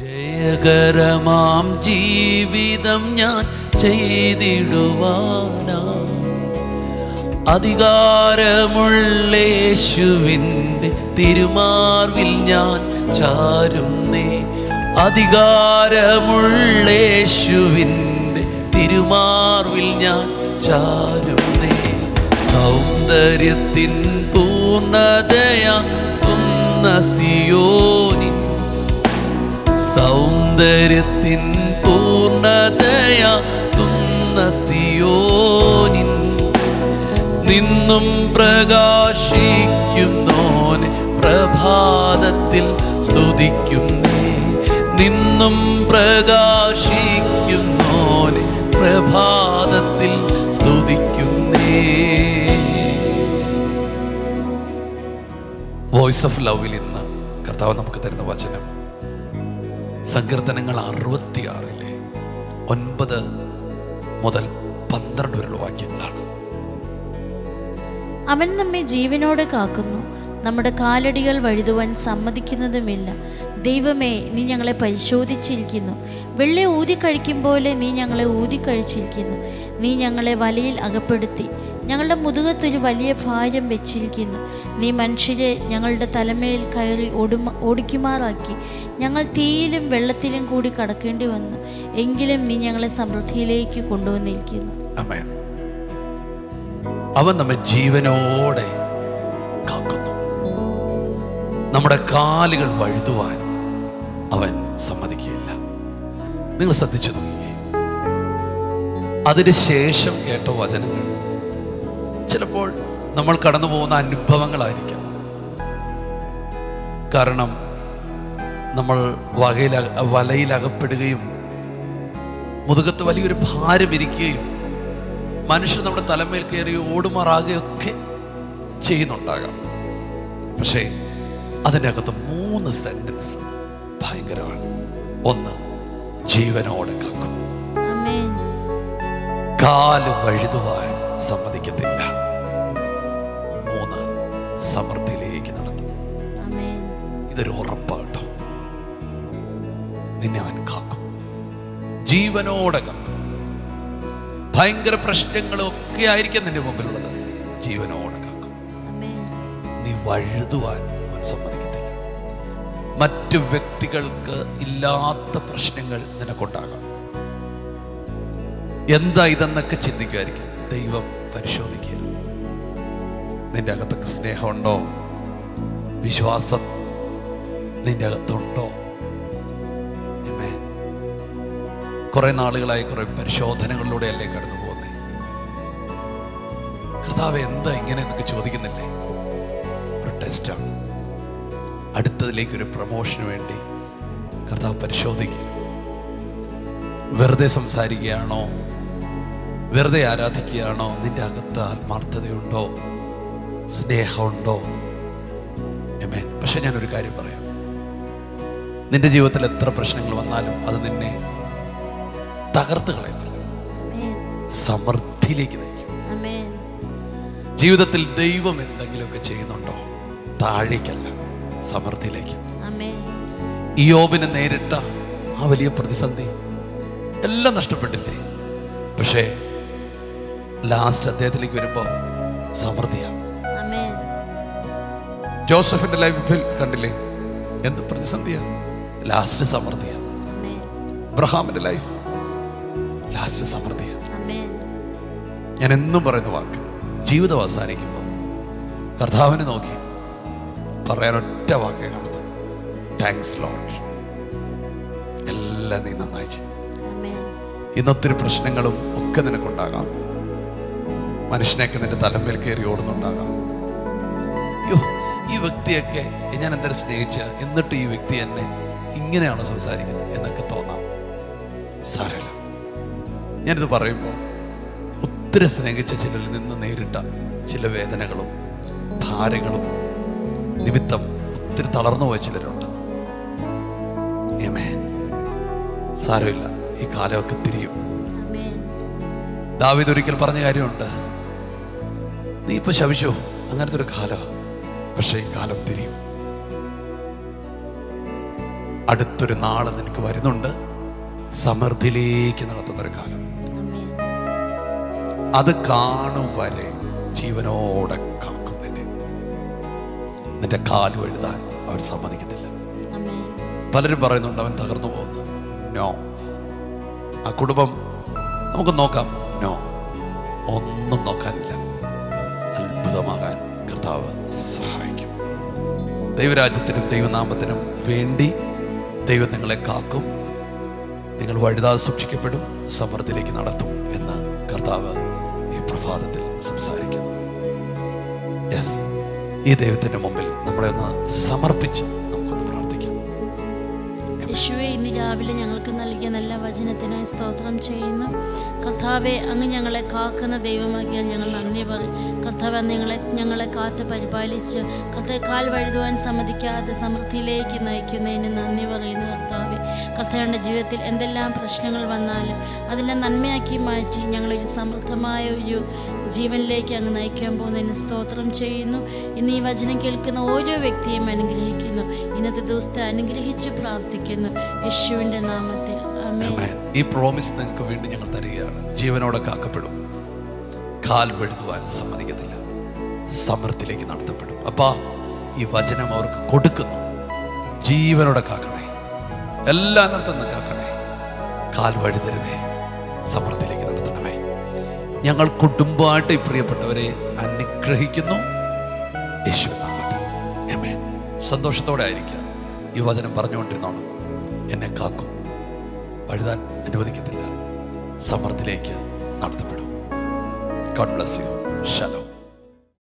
ജയകരമാം ജീവിതം ഞാൻ ചെയ്തിടുവാനാ അധികാരമുള്ളേശുവിൻ്റെ തിരുമാർവിൽ ഞാൻ ചാരുന്നേ. അധികാരമുള്ളേശുവിൻ്റെ തിരുമാർവിൽ ഞാൻ ചാരുന്നേ. സൗന്ദര്യത്തിൻ പൂർണ്ണതയാകുന്ന സിയോനിൻ, സൗന്ദര്യത്തിൻ പൂർണ്ണതയാകുന്ന സിയോനിൻ നിന്നും പ്രകാശിക്കുന്നോനെ പ്രഭാതത്തിൽ സ്തുതിക്കുന്നേ. നിന്നും പ്രകാശിക്കുന്നോനെ പ്രഭാതത്തിൽ സ്തുതിക്കുന്നേ. വോയിസ് ഓഫ് ലവിൽ ഇന്ന് കർത്താവ് നമുക്ക് തരുന്ന വചനം സങ്കീർത്തനങ്ങൾ 66 9 മുതൽ 12 വരെയുള്ള വാക്യങ്ങളാണ്. അവൻ നമ്മെ ജീവനോടെ കാക്കുന്നു, നമ്മുടെ കാലടികൾ വഴുതുവാൻ സമ്മതിക്കുന്നതുമില്ല. ദൈവമേ, നീ ഞങ്ങളെ പരിശോധിച്ചിരിക്കുന്നു. വെള്ളി ഊതിക്കഴിക്കും പോലെ നീ ഞങ്ങളെ ഊതിക്കഴിച്ചിരിക്കുന്നു. നീ ഞങ്ങളെ വലയിൽ അകപ്പെടുത്തി ഞങ്ങളുടെ മുതുകത്തൊരു വലിയ ഭാരം വെച്ചിരിക്കുന്നു. നീ മനുഷ്യരെ ഞങ്ങളുടെ തലമേൽ കയറി ഓടിക്കുമാറാക്കി. ഞങ്ങൾ തീയിലും വെള്ളത്തിലും കൂടി കടക്കേണ്ടി വന്നു, എങ്കിലും നീ ഞങ്ങളെ സമൃദ്ധിയിലേക്ക് കൊണ്ടുവന്നിരിക്കുന്നു. ആമേൻ. അവൻ നമ്മെ ജീവനോടെ കാക്കുന്നു. നമ്മുടെ കാലുകൾ വഴുതുവാൻ അവൻ സമ്മതിക്കുകയില്ല. നിങ്ങൾ ശ്രദ്ധിച്ചു നോക്കിയേ. അതിന് ശേഷം കേട്ട വചനങ്ങൾ ചിലപ്പോൾ നമ്മൾ കടന്നു പോകുന്ന അനുഭവങ്ങളായിരിക്കാം. കാരണം നമ്മൾ വലയിലകപ്പെടുകയും മുതുകത്ത് വലിയൊരു ഭാരം ഇരിക്കുകയും മനുഷ്യർ നമ്മുടെ തലമേൽ കയറി ഓടുമാറാകുകയൊക്കെ ചെയ്യുന്നുണ്ടാകാം. പക്ഷേ അതിൻ്റെ അകത്ത് 3 സെന്റൻസ് ഭയങ്കരമാണ്. 1, ജീവനോടെ കാക്കും. കാല് വഴുതുവാൻ സമ്മതിക്കത്തില്ല. 3, സമൃദ്ധിയിലേക്ക് നടത്തും. ഇതൊരു ഉറപ്പാട്ടോ. നിന്നെ അവൻ കാക്കും, ജീവനോടെ കാക്കും. ഭയങ്കര പ്രശ്നങ്ങളും ഒക്കെ ആയിരിക്കും നിന്റെ മുമ്പിലുള്ളത്, ജീവനോടെ കാക്കും. നീ വഴുതുവാൻ അവൻ സമ്മതിക്കത്തില്ല. മറ്റു വ്യക്തികൾക്ക് ഇല്ലാത്ത പ്രശ്നങ്ങൾ നിനക്കുണ്ടാകാം. എന്താ ഇതെന്നൊക്കെ ചിന്തിക്കുമായിരിക്കും. ദൈവം പരിശോധിക്കുക. നിന്റെ അകത്തൊക്കെ സ്നേഹമുണ്ടോ? വിശ്വാസം നിന്റെ അകത്തുണ്ടോ? കുറെ നാളുകളായി കുറെ പരിശോധനകളിലൂടെ അല്ലേ കടന്നു പോകുന്നേ. കർത്താവ് എന്താ ഇങ്ങനെ എന്നൊക്കെ ചോദിക്കുന്നില്ലേ? ഒരു ടെസ്റ്റാണ്. അടുത്തതിലേക്കൊരു പ്രമോഷന് വേണ്ടി കർത്താവ് പരിശോധിക്കുക. വെറുതെ സംസാരിക്കുകയാണോ? വെറുതെ ആരാധിക്കുകയാണോ? നിന്റെ അകത്ത് ആത്മാർത്ഥതയുണ്ടോ? സ്നേഹമുണ്ടോ? ആമേൻ. പക്ഷെ ഞാനൊരു കാര്യം പറയാം. നിന്റെ ജീവിതത്തിൽ എത്ര പ്രശ്നങ്ങൾ വന്നാലും അത് നിന്നെ തകർത്ത് കളയത്തില്ല, സമൃദ്ധിയിലേക്ക് നയിക്കും. ജീവിതത്തിൽ ദൈവം എന്തെങ്കിലുമൊക്കെ ചെയ്യുന്നുണ്ടോ? താഴേക്കല്ല, സമൃദ്ധിയിലേക്ക്. ഇയ്യോബിനെ നേരിട്ട ആ വലിയ പ്രതിസന്ധി എല്ലാം നഷ്ടപ്പെട്ടില്ലേ? പക്ഷേ ലാസ്റ്റ് അദ്ദേഹത്തിലേക്ക് വരുമ്പോൾ സമൃദ്ധിയാണ്. ജോസഫിന്റെ ലൈഫിൽ കണ്ടില്ലേ എന്ത് പ്രതിസന്ധിയാ? ലാസ്റ്റ് സമൃദ്ധിയാണ്. അബ്രഹാമിന്റെ ലൈഫ് ലാസ്റ്റ് സമൃദ്ധിയാണ്. ഞാൻ എന്നും പറയുന്ന വാക്ക്, ജീവിതം അവസാനിക്കുമ്പോൾ കർത്താവിനെ നോക്കി പറയാൻ ഒറ്റ വാക്കേ കാണത്തുള്ളൂ, താങ്ക്സ് ലോർഡ്. എല്ലാം നീ നന്നായി ചെയ്യും. ഇന്നൊത്തിരി പ്രശ്നങ്ങളും ഒക്കെ നിനക്കുണ്ടാകാം. മനുഷ്യനെയൊക്കെ നിന്റെ തലമേൽ കയറി ഓടുന്നുണ്ടാകാം. അയ്യോ, ഈ വ്യക്തിയൊക്കെ ഞാൻ എന്തായാലും സ്നേഹിച്ച, എന്നിട്ട് ഈ വ്യക്തി എന്നെ ഇങ്ങനെയാണോ സംസാരിക്കുന്നത് എന്നൊക്കെ തോന്നാം. സാരമില്ല. ഞാനിത് പറയുമ്പോൾ ഒത്തിരി സ്നേഹിച്ച ചിലരിൽ നിന്ന് നേരിട്ട ചില വേദനകളും ഭാരങ്ങളും നിമിത്തം ഒത്തിരി തളർന്നു പോയ ചിലരുണ്ട്. ആമേൻ. സാരമില്ല, ഈ കാലമൊക്കെ തിരിയും. ദാവീദ് ഒരിക്കൽ പറഞ്ഞ കാര്യമുണ്ട്, നീ ഇപ്പൊ ശപിച്ചോ, അങ്ങനത്തെ ഒരു കാലമാണ്, പക്ഷെ ഈ കാലം തിരിയും. അടുത്തൊരു നാള് നിനക്ക് വരുന്നുണ്ട്, സമൃദ്ധിയിലേക്ക് നടത്തുന്നൊരു കാലം. ആമേൻ. അത് കാണും വരെ ജീവനോടെ കാക്കും നിന്നെ. നിന്റെ കാല് എഴുതാൻ അവർ സമ്മതിക്കത്തില്ല. ആമേൻ. പലരും പറയുന്നുണ്ട് അവൻ തകർന്നു പോകുന്നു. നോ. ആ കുടുംബം നമുക്ക് നോക്കാം. നോ, ഒന്നും നോക്കാനില്ല. അത്ഭുതമാകാൻ കർത്താവ് സഹായിക്കും. ദൈവരാജ്യത്തിനും ദൈവനാമത്തിനും വേണ്ടി ദൈവം നിങ്ങളെ കാക്കും. നിങ്ങൾ വഴുതാതെ സൂക്ഷിക്കപ്പെടും, സമൃദ്ധിയിലേക്ക് നടത്തും എന്ന് കർത്താവ് ഈ പ്രഭാതത്തിൽ സംസാരിക്കുന്നു. യെസ്, ഈ ദൈവത്തിൻ്റെ മുമ്പിൽ നമ്മളെ ഒന്ന് സമർപ്പിച്ച് നമുക്കൊന്ന് പ്രാർത്ഥിക്കാം. യേശുവേ, ഇന്ന് രാവിലെ ഞങ്ങൾക്ക് നൽകിയ നല്ല വചനത്തിനായി സ്തോത്രം ചെയ്യുന്നു. കർത്താവെ, അങ്ങ് ഞങ്ങളെ കാക്കുന്ന ദൈവമാകിയാൽ ഞങ്ങൾ നന്ദി പറയും. കർത്താവ്, ഞങ്ങളെ കാത്ത് പരിപാലിച്ച് കാൽ വഴുതുവാൻ സമ്മതിക്കാതെ സമൃദ്ധിയിലേക്ക് നയിക്കുന്നതിന് നന്ദി പറയുന്നു. കർത്താവിൻ്റെ ജീവിതത്തിൽ എന്തെല്ലാം പ്രശ്നങ്ങൾ വന്നാലും അതെല്ലാം നന്മയാക്കി മാറ്റി ഞങ്ങളൊരു സമൃദ്ധമായ ഒരു ജീവനിലേക്ക് അങ്ങ് നയിക്കാൻ പോകുന്നതിന് സ്തോത്രം ചെയ്യുന്നു. ഇന്ന് ഈ വചനം കേൾക്കുന്ന ഓരോ വ്യക്തിയെയും അനുഗ്രഹിക്കുന്നു. ഇന്നത്തെ ദിവസത്തെ അനുഗ്രഹിച്ച് പ്രാർത്ഥിക്കുന്നു യേശുവിൻ്റെ നാമത്തിൽ. ആമേൻ. ഈ പ്രോമിസ് നിങ്ങൾക്ക് വേണ്ടി ഞങ്ങൾ തരികയാണ്. ജീവനോടെ കാക്കപ്പെടും, കാൽ വഴുതുവാൻ സമ്മതിക്കത്തില്ല, സമൃദ്ധിയിലേക്ക് നടത്തപ്പെടും. അപ്പാ, ഈ വചനം അവർക്ക് കൊടുക്കുന്നു. ജീവനോടെ കാക്കണേ, എല്ലാ നടത്തുന്ന കാക്കണേ, കാൽ വഴുതരുതേ, സമൃദ്ധിയിലേക്ക് നടത്തണമേ. ഞങ്ങൾ കുടുംബമായിട്ട് ഈ പ്രിയപ്പെട്ടവരെ അനുഗ്രഹിക്കുന്നു യേശുവിൻ നാമത്തിൽ. ആമേൻ. സന്തോഷത്തോടെ ആയിരിക്കാം. ഈ വചനം പറഞ്ഞുകൊണ്ടിരുന്നോണം. എന്നെ കാക്കും, വഴുതാൻ അനുവദിക്കത്തില്ല, സമൃദ്ധിയിലേക്ക് നടത്തപ്പെടും. God bless you. ഷാലോം.